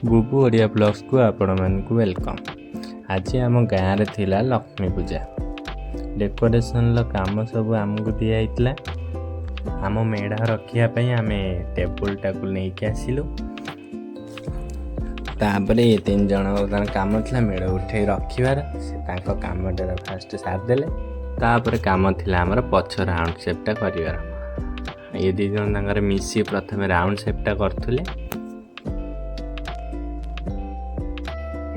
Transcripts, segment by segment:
बुबू Odia blogs को आपण मानकु welcome. आज आम गाँव रे थिला लक्ष्मी पूजा डेकोरेशन काम सब आमको दिया आम मेढ़ा रखापी आम टेबुल टाक नहीं आसिलु। तापर ये 3 जन काम था मेढ़ उठे रखार से काम फास्ट सारिदे। तापर काम थिला आमर पछ राउंड सेपटा कर ये 2 जन मिसी प्रथम राउंड सेपटा करथुले।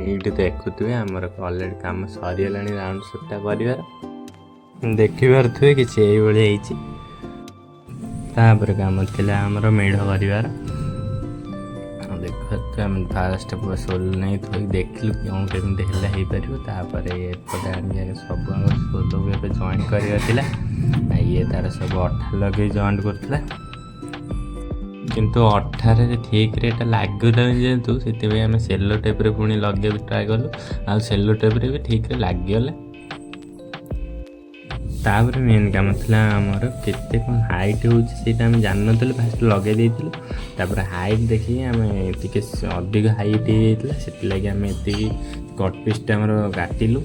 ये देखुए आमर अलरेडी काम सरीगला राउंड सेपटा कर देखिबार थे किसी ये तापर काम थिला आमर मेढ़ कर देखते आम फास्ट सोल नहीं थोड़ी देखलु क्यों केमती हो पार एपटे सब सोल को जॉइन कर ये तार सब अठा लगे जॉइंट करता किंतु अठार ठीक रे लगुला जेहेतु से आम सेलो टेप रे पुणी लगे ट्राए कलु आ सेलो टेप रे भी ठीक रे लगिगला। तापर मेन काम था आमर केते कौन हाइट होम जान नु फास्ट लगे देलु तापर हाइट देखिए आम टे अधिक हाइट होता से आम ये कट पीसटा आमर काटिलु।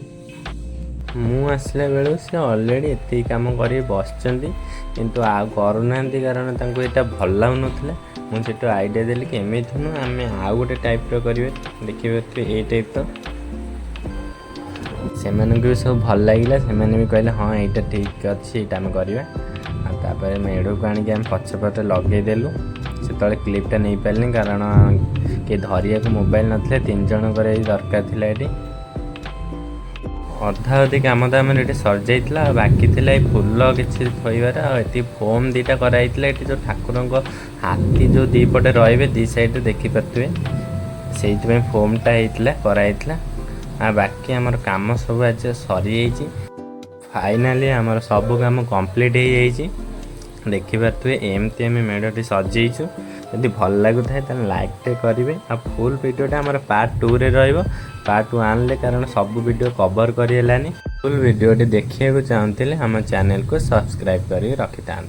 मु आसला बेलू से अलरेडी एत कम कर बस किंतु आ करूना कारण यहाँ भल लगुन मुझे आइडिया देली कि एमती नु आम आउ गोटे टाइप करेंगे देखिए ये टाइप से भी सब भल लगे से भी कहले हाँ यहाँ ठीक अच्छे आम करवा। मेढ़ को आनिक आम पछपटे लगेदेलु से क्लिपटा नहीं पारे कारण कि धरिया को मोबाइल ना 3 जन दरकार थी ये अधा अधिक काम तो आम ये सर जा बाकी थी फुल किसी थोबार ये फोम 2टा कराई जो ठाकुर हाथी जो 2 पटे रे 2 साइड देखिपे से फोमटा कराई आ बाकी आमर काम सब आज सरी फाइनाली आमर सब काम कंप्लीट हो देखिपे एमती आम मेढ़टी सजेचु। यदि भल लगुए तो लाइक करेंगे आ फुल वीडियोटा आमर पार्ट 2 रे रहिबो। पार्ट 1 ले कारण सब वीडियो कवर करेलानी फुल वीडियोटी देखिए चाहते आम चैनल को सब्सक्राइब कर रखी था।